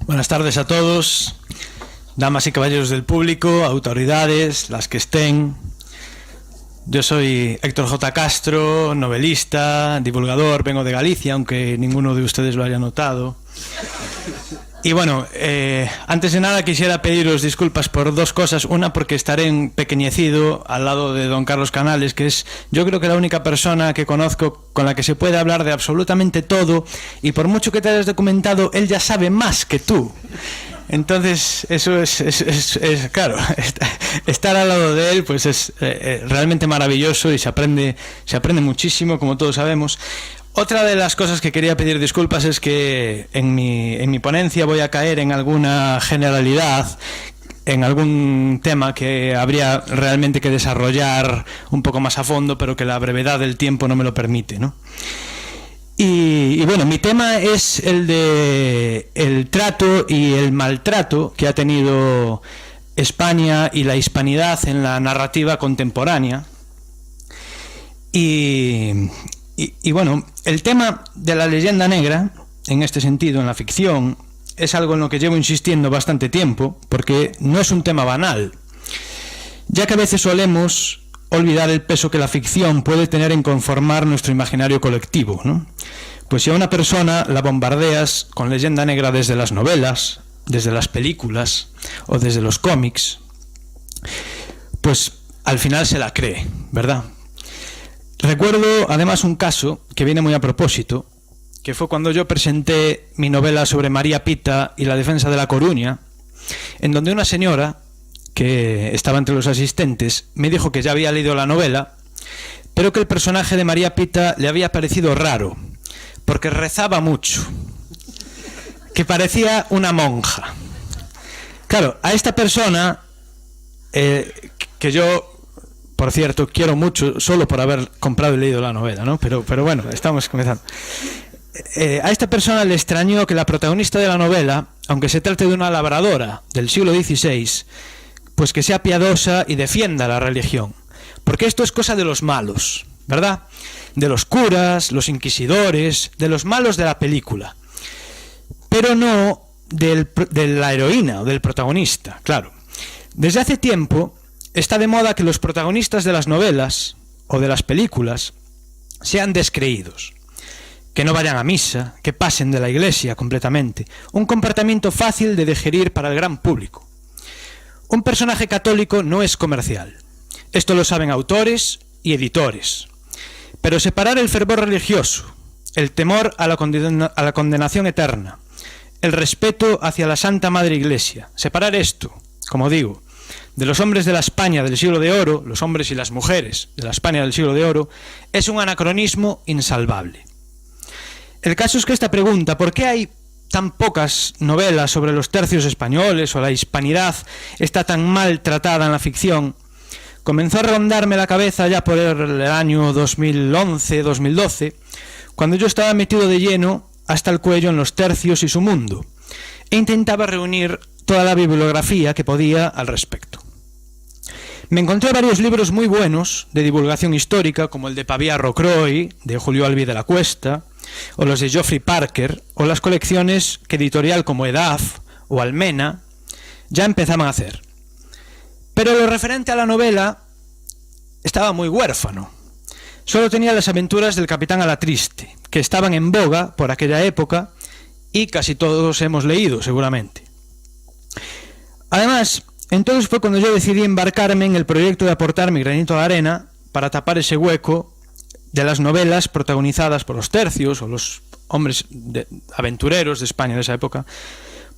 Buenas tardes a todos, damas y caballeros del público, autoridades, las que estén. Yo soy Héctor J. Castro, novelista, divulgador, vengo de Galicia, aunque ninguno de ustedes lo haya notado. Y bueno, antes de nada quisiera pediros disculpas por dos cosas. Una, porque estaré empequeñecido al lado de don Carlos Canales, que es, yo creo que la única persona que conozco con la que se puede hablar de absolutamente todo, y por mucho que te hayas documentado, él ya sabe más que tú. Entonces, eso es claro, estar al lado de él pues es realmente maravilloso y se aprende muchísimo, como todos sabemos. Otra de las cosas que quería pedir disculpas es que en mi ponencia voy a caer en alguna generalidad, en algún tema que habría realmente que desarrollar un poco más a fondo, pero que la brevedad del tiempo no me lo permite, ¿no? Y bueno, mi tema es el de el trato y el maltrato que ha tenido España y la hispanidad en la narrativa contemporánea. Y bueno, el tema de la leyenda negra, en este sentido, en la ficción, es algo en lo que llevo insistiendo bastante tiempo, porque no es un tema banal, ya que a veces solemos olvidar el peso que la ficción puede tener en conformar nuestro imaginario colectivo, ¿no? Pues si a una persona la bombardeas con leyenda negra desde las novelas, desde las películas o desde los cómics, pues al final se la cree, ¿verdad? Recuerdo además un caso que viene muy a propósito, que fue cuando yo presenté mi novela sobre María Pita y la defensa de La Coruña, en donde una señora que estaba entre los asistentes me dijo que ya había leído la novela, pero que el personaje de María Pita le había parecido raro, porque rezaba mucho, que parecía una monja. Claro, a esta persona, que yo, por cierto, quiero mucho solo por haber comprado y leído la novela, ¿no? Pero bueno, estamos comenzando. A esta persona le extrañó que la protagonista de la novela, aunque se trate de una labradora del siglo XVI, pues que sea piadosa y defienda la religión. Porque esto es cosa de los malos, ¿verdad? De los curas, los inquisidores, de los malos de la película. Pero no de la heroína o del protagonista, claro. Desde hace tiempo está de moda que los protagonistas de las novelas o de las películas sean descreídos, que no vayan a misa, que pasen de la iglesia completamente. Un comportamiento fácil de digerir para el gran público. Un personaje católico no es comercial. Esto lo saben autores y editores. Pero separar el fervor religioso, el temor a la condenación eterna, el respeto hacia la Santa Madre Iglesia, separar esto, como digo, de los hombres de la España del siglo de oro, los hombres y las mujeres de la España del siglo de oro, es un anacronismo insalvable. El caso es que esta pregunta, ¿por qué hay tan pocas novelas sobre los tercios españoles o la hispanidad está tan mal tratada en la ficción, comenzó a rondarme la cabeza ya por el año 2011-2012, cuando yo estaba metido de lleno hasta el cuello en los tercios y su mundo, e intentaba reunir toda la bibliografía que podía al respecto. Me encontré varios libros muy buenos de divulgación histórica, como el de Pavía Rocroi, de Julio Albi de la Cuesta, o los de Geoffrey Parker, o las colecciones que editorial como Edaf o Almena ya empezaban a hacer. Pero lo referente a la novela estaba muy huérfano. Solo tenía las aventuras del Capitán Alatriste, que estaban en boga por aquella época y casi todos hemos leído, seguramente. Además, entonces fue cuando yo decidí embarcarme en el proyecto de aportar mi granito a la arena para tapar ese hueco de las novelas protagonizadas por los tercios o los hombres aventureros de España de esa época,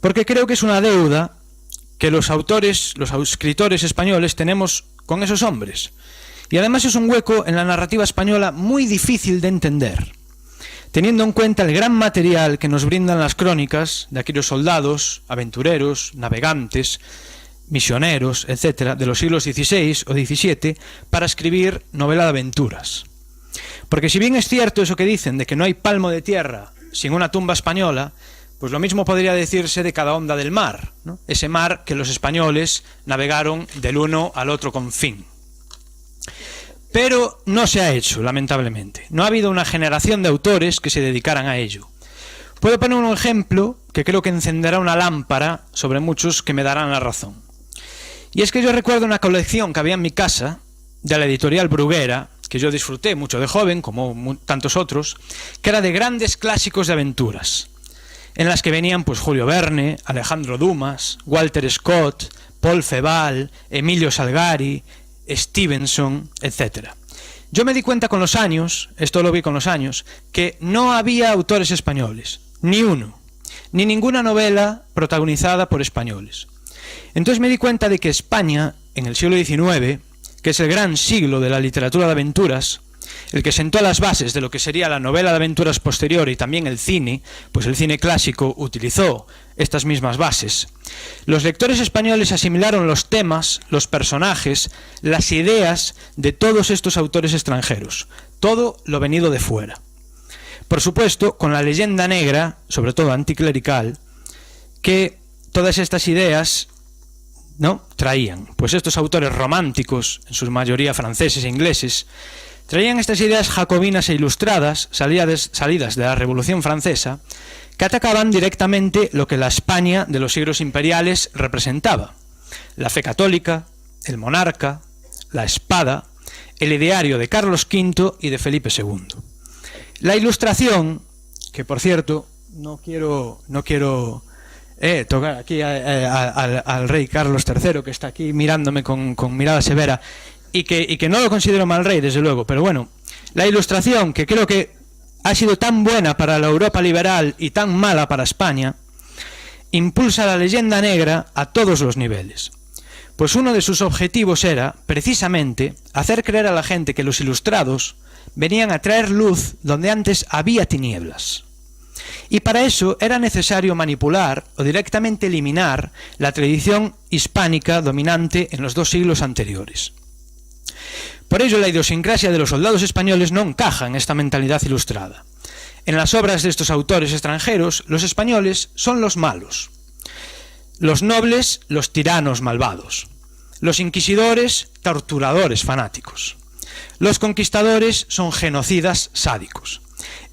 porque creo que es una deuda que los autores, los escritores españoles tenemos con esos hombres. Y además es un hueco en la narrativa española muy difícil de entender, teniendo en cuenta el gran material que nos brindan las crónicas de aquellos soldados, aventureros, navegantes, misioneros, etcétera, de los siglos XVI o XVII para escribir novela de aventuras. Porque si bien es cierto eso que dicen de que no hay palmo de tierra sin una tumba española, pues lo mismo podría decirse de cada onda del mar, ¿no? Ese mar que los españoles navegaron del uno al otro confín. Pero no se ha hecho, lamentablemente. No ha habido una generación de autores que se dedicaran a ello. Puedo poner un ejemplo que creo que encenderá una lámpara sobre muchos que me darán la razón. Y es que yo recuerdo una colección que había en mi casa, de la editorial Bruguera, que yo disfruté mucho de joven, como tantos otros, que era de grandes clásicos de aventuras, en las que venían pues Julio Verne, Alejandro Dumas, Walter Scott, Paul Feval, Emilio Salgari, Stevenson, etc. Yo me di cuenta con los años, esto lo vi con los años, que no había autores españoles, ni uno, ni ninguna novela protagonizada por españoles. Entonces me di cuenta de que España, en el siglo XIX, que es el gran siglo de la literatura de aventuras, el que sentó las bases de lo que sería la novela de aventuras posterior y también el cine, pues el cine clásico utilizó estas mismas bases. Los lectores españoles asimilaron los temas, los personajes, las ideas de todos estos autores extranjeros, todo lo venido de fuera. Por supuesto, con la leyenda negra, sobre todo anticlerical, que todas estas ideas no traían. Pues estos autores románticos, en su mayoría franceses e ingleses, traían estas ideas jacobinas e ilustradas, salidas de la Revolución Francesa, que atacaban directamente lo que la España de los siglos imperiales representaba: la fe católica, el monarca, la espada, el ideario de Carlos V y de Felipe II. La Ilustración, que por cierto, no quiero tocar aquí al rey Carlos III, que está aquí mirándome con mirada severa, y que no lo considero mal rey, desde luego, pero bueno, la Ilustración, que creo que ha sido tan buena para la Europa liberal y tan mala para España, impulsa la leyenda negra a todos los niveles. Pues uno de sus objetivos era, precisamente, hacer creer a la gente que los ilustrados venían a traer luz donde antes había tinieblas. Y para eso era necesario manipular o directamente eliminar la tradición hispánica dominante en los 2 siglos anteriores. Por ello, la idiosincrasia de los soldados españoles no encaja en esta mentalidad ilustrada. En las obras de estos autores extranjeros, los españoles son los malos, los nobles, los tiranos malvados, los inquisidores, torturadores fanáticos, los conquistadores son genocidas sádicos.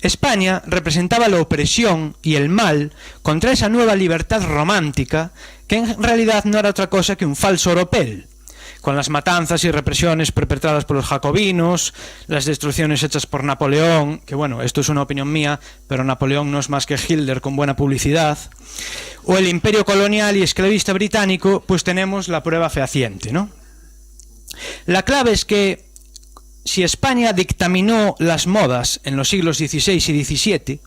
España representaba la opresión y el mal contra esa nueva libertad romántica que en realidad no era otra cosa que un falso oropel, con las matanzas y represiones perpetradas por los jacobinos, las destrucciones hechas por Napoleón, que bueno, esto es una opinión mía, pero Napoleón no es más que Hitler con buena publicidad, o el imperio colonial y esclavista británico, pues tenemos la prueba fehaciente, ¿no? La clave es que si España dictaminó las modas en los siglos XVI y XVII,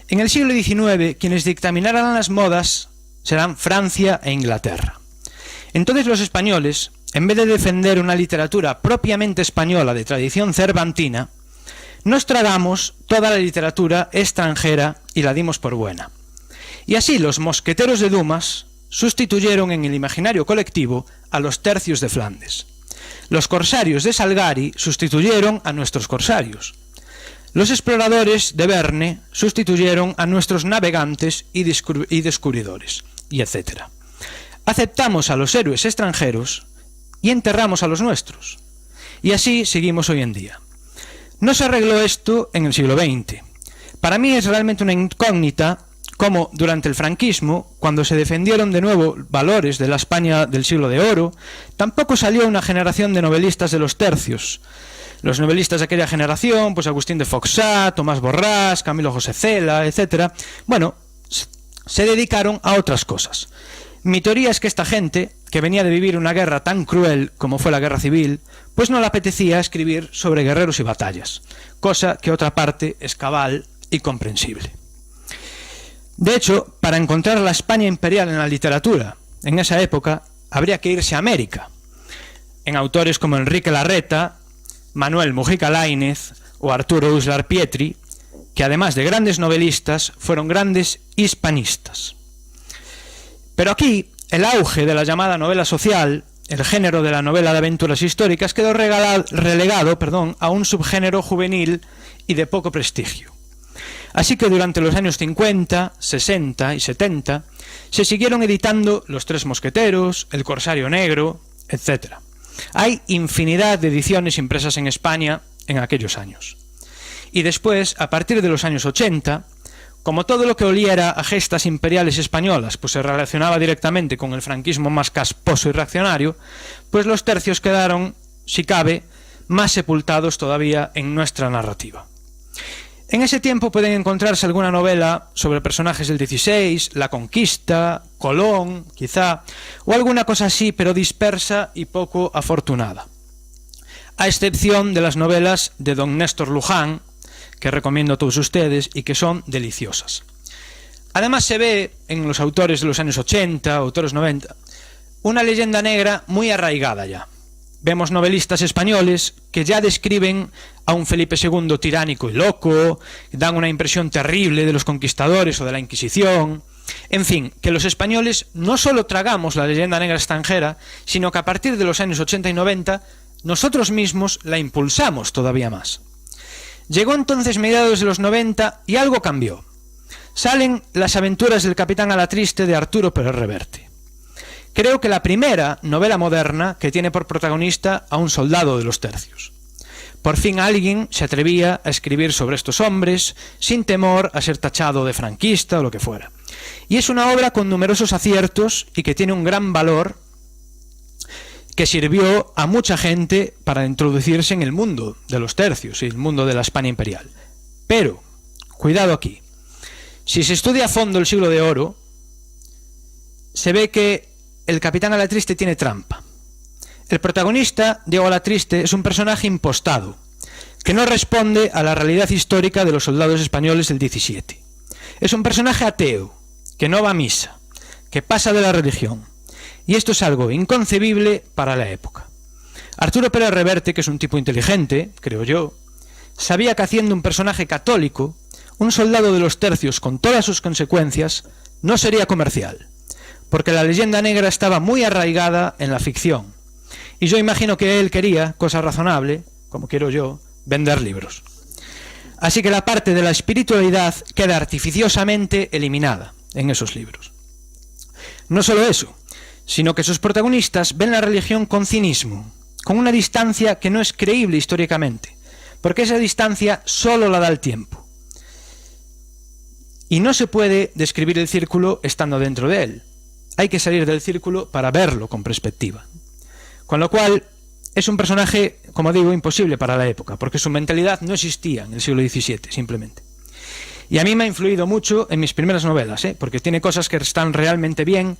en el siglo XIX quienes dictaminarán las modas serán Francia e Inglaterra. Entonces los españoles, en vez de defender una literatura propiamente española de tradición cervantina, nos tragamos toda la literatura extranjera y la dimos por buena. Y así los mosqueteros de Dumas sustituyeron en el imaginario colectivo a los tercios de Flandes. Los corsarios de Salgari sustituyeron a nuestros corsarios. Los exploradores de Verne sustituyeron a nuestros navegantes y descubridores, y etc. Aceptamos a los héroes extranjeros y enterramos a los nuestros. Y así seguimos hoy en día. No se arregló esto en el siglo XX. Para mí es realmente una incógnita cómo durante el franquismo, cuando se defendieron de nuevo valores de la España del siglo de oro, tampoco salió una generación de novelistas de los tercios. Los novelistas de aquella generación, pues Agustín de Foxá, Tomás Borrás, Camilo José Cela, etc., bueno, se dedicaron a otras cosas. Mi teoría es que esta gente, que venía de vivir una guerra tan cruel como fue la Guerra Civil, pues no le apetecía escribir sobre guerreros y batallas, cosa que otra parte es cabal y comprensible. De hecho, para encontrar la España imperial en la literatura, en esa época, habría que irse a América, en autores como Enrique Larreta, Manuel Mujica Laínez o Arturo Uslar Pietri, que además de grandes novelistas, fueron grandes hispanistas. Pero aquí, el auge de la llamada novela social, el género de la novela de aventuras históricas, quedó relegado a un subgénero juvenil y de poco prestigio. Así que durante los años 50, 60 y 70 se siguieron editando Los Tres Mosqueteros, El Corsario Negro, etc. Hay infinidad de ediciones impresas en España en aquellos años. Y después, a partir de los años 80, Como todo lo que oliera a gestas imperiales españolas pues se relacionaba directamente con el franquismo más casposo y reaccionario, pues los tercios quedaron, si cabe, más sepultados todavía en nuestra narrativa. En ese tiempo pueden encontrarse alguna novela sobre personajes del XVI, La Conquista, Colón, quizá, o alguna cosa así, pero dispersa y poco afortunada. A excepción de las novelas de don Néstor Luján, que recomiendo a todos ustedes y que son deliciosas. Además se ve en los autores de los años 80, autores 90, una leyenda negra muy arraigada ya. Vemos novelistas españoles que ya describen a un Felipe II tiránico y loco, dan una impresión terrible de los conquistadores o de la Inquisición. En fin, que los españoles no solo tragamos la leyenda negra extranjera, sino que a partir de los años 80 y 90 nosotros mismos la impulsamos todavía más. Llegó entonces mediados de los 90 y algo cambió. Salen Las aventuras del capitán Alatriste de Arturo Pérez Reverte. Creo que la primera novela moderna que tiene por protagonista a un soldado de los tercios. Por fin alguien se atrevía a escribir sobre estos hombres sin temor a ser tachado de franquista o lo que fuera. Y es una obra con numerosos aciertos y que tiene un gran valor, que sirvió a mucha gente para introducirse en el mundo de los tercios y el mundo de la España imperial. Pero, cuidado aquí, si se estudia a fondo el Siglo de Oro, se ve que el capitán Alatriste tiene trampa. El protagonista, Diego Alatriste, es un personaje impostado, que no responde a la realidad histórica de los soldados españoles del 17. Es un personaje ateo, que no va a misa, que pasa de la religión. Y esto es algo inconcebible para la época. Arturo Pérez Reverte, que es un tipo inteligente, creo yo, sabía que haciendo un personaje católico, un soldado de los tercios con todas sus consecuencias, no sería comercial, porque la leyenda negra estaba muy arraigada en la ficción. Y yo imagino que él quería, cosa razonable, como quiero yo, vender libros. Así que la parte de la espiritualidad queda artificiosamente eliminada en esos libros. No solo eso, sino que sus protagonistas ven la religión con cinismo, con una distancia que no es creíble históricamente, porque esa distancia solo la da el tiempo. Y no se puede describir el círculo estando dentro de él. Hay que salir del círculo para verlo con perspectiva. Con lo cual, es un personaje, como digo, imposible para la época, porque su mentalidad no existía en el siglo XVII, simplemente. Y a mí me ha influido mucho en mis primeras novelas, porque tiene cosas que están realmente bien,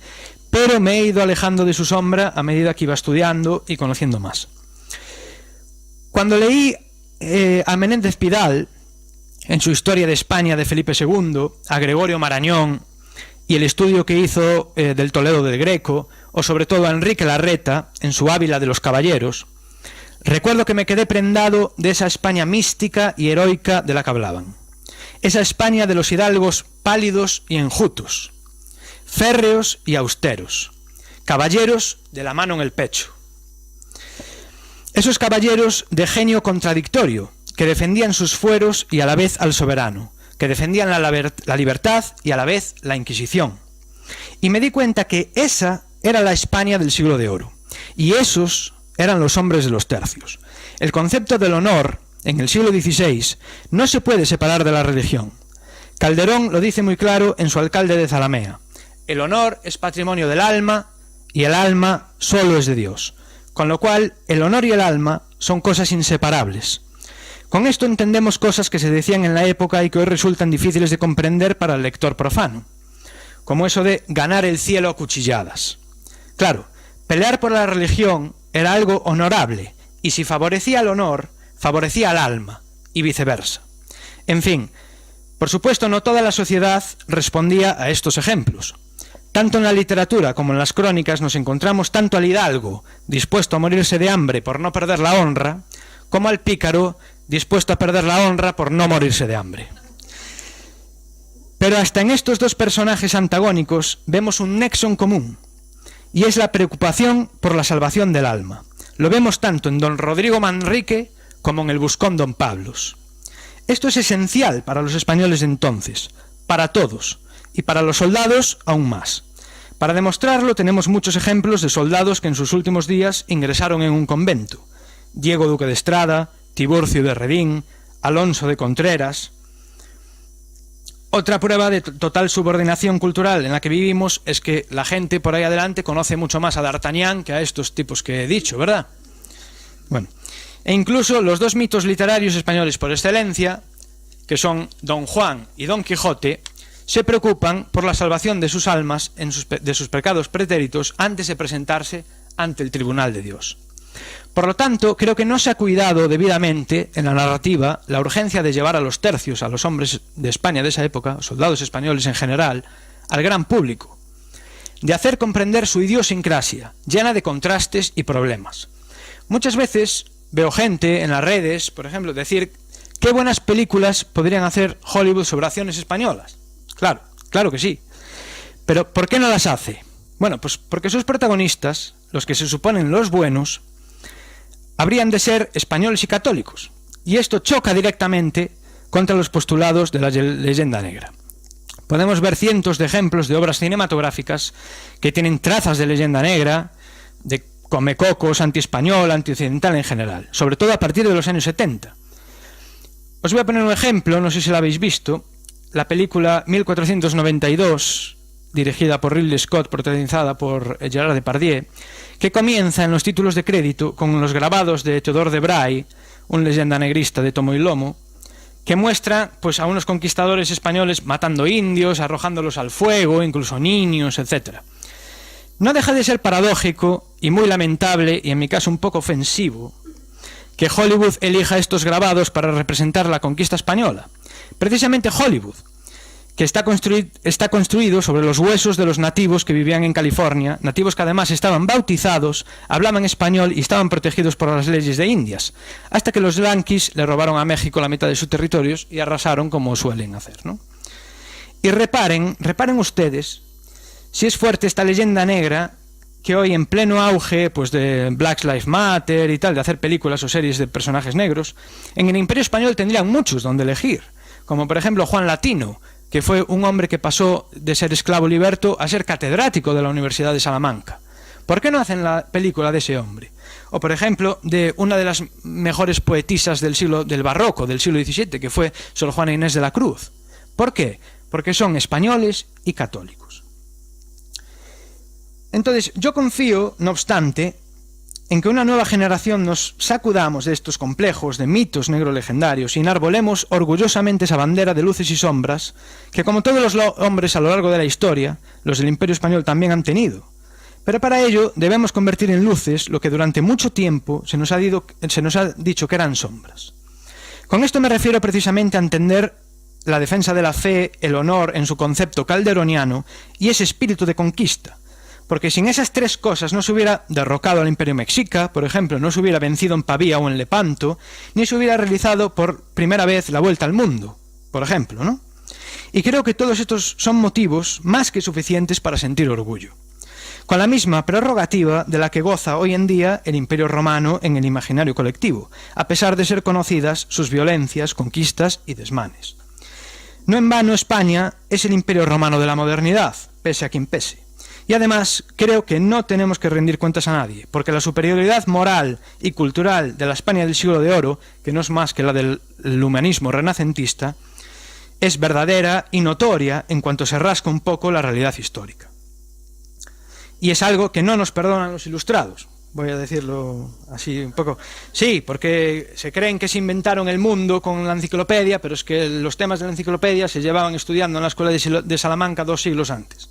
pero me he ido alejando de su sombra a medida que iba estudiando y conociendo más. Cuando leí a Menéndez Pidal, en su Historia de España de Felipe II, a Gregorio Marañón, y el estudio que hizo del Toledo del Greco, o sobre todo a Enrique Larreta, en su Ávila de los Caballeros, recuerdo que me quedé prendado de esa España mística y heroica de la que hablaban. Esa España de los hidalgos pálidos y enjutos, férreos y austeros, caballeros de la mano en el pecho. Esos caballeros de genio contradictorio, que defendían sus fueros y a la vez al soberano, que defendían la libertad y a la vez la Inquisición. Y me di cuenta que esa era la España del Siglo de Oro, y esos eran los hombres de los tercios. El concepto del honor en el siglo XVI no se puede separar de la religión. Calderón lo dice muy claro en su Alcalde de Zalamea. El honor es patrimonio del alma y el alma solo es de Dios. Con lo cual, el honor y el alma son cosas inseparables. Con esto entendemos cosas que se decían en la época y que hoy resultan difíciles de comprender para el lector profano, como eso de ganar el cielo a cuchilladas. Claro, pelear por la religión era algo honorable, y si favorecía el honor, favorecía al alma, y viceversa. En fin, por supuesto no toda la sociedad respondía a estos ejemplos. Tanto en la literatura como en las crónicas nos encontramos tanto al hidalgo, dispuesto a morirse de hambre por no perder la honra, como al pícaro, dispuesto a perder la honra por no morirse de hambre. Pero hasta en estos dos personajes antagónicos vemos un nexo en común, y es la preocupación por la salvación del alma. Lo vemos tanto en don Rodrigo Manrique como en el buscón don Pablos. Esto es esencial para los españoles de entonces, para todos, y para los soldados aún más. Para demostrarlo tenemos muchos ejemplos de soldados que en sus últimos días ingresaron en un convento. Diego Duque de Estrada, Tiburcio de Redín, Alonso de Contreras. Otra prueba de total subordinación cultural en la que vivimos es que la gente por ahí adelante conoce mucho más a D'Artagnan que a estos tipos que he dicho, ¿verdad? Bueno, e incluso los dos mitos literarios españoles por excelencia, que son Don Juan y Don Quijote, se preocupan por la salvación de sus almas de sus pecados pretéritos antes de presentarse ante el tribunal de Dios. Por lo tanto, creo que no se ha cuidado debidamente en la narrativa la urgencia de llevar a los tercios, a los hombres de España de esa época, soldados españoles en general, al gran público, de hacer comprender su idiosincrasia, llena de contrastes y problemas. Muchas veces veo gente en las redes, por ejemplo, decir qué buenas películas podrían hacer Hollywood sobre acciones españolas. Claro, claro que sí. Pero ¿por qué no las hace? Bueno, pues porque sus protagonistas, los que se suponen los buenos, habrían de ser españoles y católicos, y esto choca directamente contra los postulados de la leyenda negra. Podemos ver cientos de ejemplos de obras cinematográficas que tienen trazas de leyenda negra, de comecocos, anti-español, anti-occidental en general, sobre todo a partir de los años 70. Os voy a poner un ejemplo, no sé si lo habéis visto, la película 1492, dirigida por Ridley Scott, protagonizada por Gerard Depardieu, que comienza en los títulos de crédito con los grabados de Teodor de Bray, un leyenda negrista de tomo y lomo, que muestra pues, a unos conquistadores españoles matando indios, arrojándolos al fuego, incluso niños, etc. No deja de ser paradójico y muy lamentable, y en mi caso un poco ofensivo, que Hollywood elija estos grabados para representar la conquista española. Precisamente Hollywood, que está construido sobre los huesos de los nativos que vivían en California, nativos que además estaban bautizados, hablaban español y estaban protegidos por las leyes de Indias, hasta que los yanquis le robaron a México la mitad de sus territorios y arrasaron como suelen hacer, ¿no? Y reparen ustedes si es fuerte esta leyenda negra que hoy en pleno auge pues de Black Lives Matter y tal, de hacer películas o series de personajes negros, en el Imperio Español tendrían muchos donde elegir, como por ejemplo Juan Latino, que fue un hombre que pasó de ser esclavo liberto a ser catedrático de la Universidad de Salamanca. ¿Por qué no hacen la película de ese hombre? O, por ejemplo, de una de las mejores poetisas del barroco, del siglo XVII, que fue Sor Juana Inés de la Cruz. ¿Por qué? Porque son españoles y católicos. Entonces, yo confío, no obstante, en que una nueva generación nos sacudamos de estos complejos de mitos negro-legendarios y enarbolemos orgullosamente esa bandera de luces y sombras que, como todos los hombres a lo largo de la historia, los del Imperio Español también han tenido. Pero para ello debemos convertir en luces lo que durante mucho tiempo se nos ha dicho que eran sombras. Con esto me refiero precisamente a entender la defensa de la fe, el honor en su concepto calderoniano y ese espíritu de conquista. Porque sin esas tres cosas no se hubiera derrocado al Imperio Mexica, por ejemplo, no se hubiera vencido en Pavía o en Lepanto, ni se hubiera realizado por primera vez la vuelta al mundo, por ejemplo, ¿no? Y creo que todos estos son motivos más que suficientes para sentir orgullo, con la misma prerrogativa de la que goza hoy en día el Imperio Romano en el imaginario colectivo, a pesar de ser conocidas sus violencias, conquistas y desmanes. No en vano España es el Imperio Romano de la modernidad, pese a quien pese. Y además creo que no tenemos que rendir cuentas a nadie, porque la superioridad moral y cultural de la España del siglo de oro, que no es más que la del humanismo renacentista, es verdadera y notoria en cuanto se rasca un poco la realidad histórica. Y es algo que no nos perdonan los ilustrados, voy a decirlo así un poco. Sí, porque se creen que se inventaron el mundo con la enciclopedia, pero es que los temas de la enciclopedia se llevaban estudiando en la escuela de Salamanca 2 siglos antes.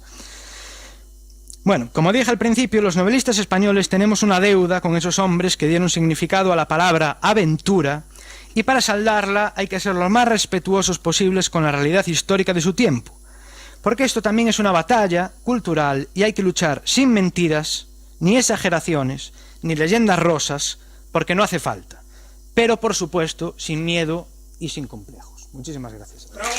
Bueno, como dije al principio, los novelistas españoles tenemos una deuda con esos hombres que dieron significado a la palabra aventura, y para saldarla hay que ser lo más respetuosos posibles con la realidad histórica de su tiempo, porque esto también es una batalla cultural y hay que luchar sin mentiras, ni exageraciones, ni leyendas rosas, porque no hace falta, pero por supuesto sin miedo y sin complejos. Muchísimas gracias. ¡Bravo!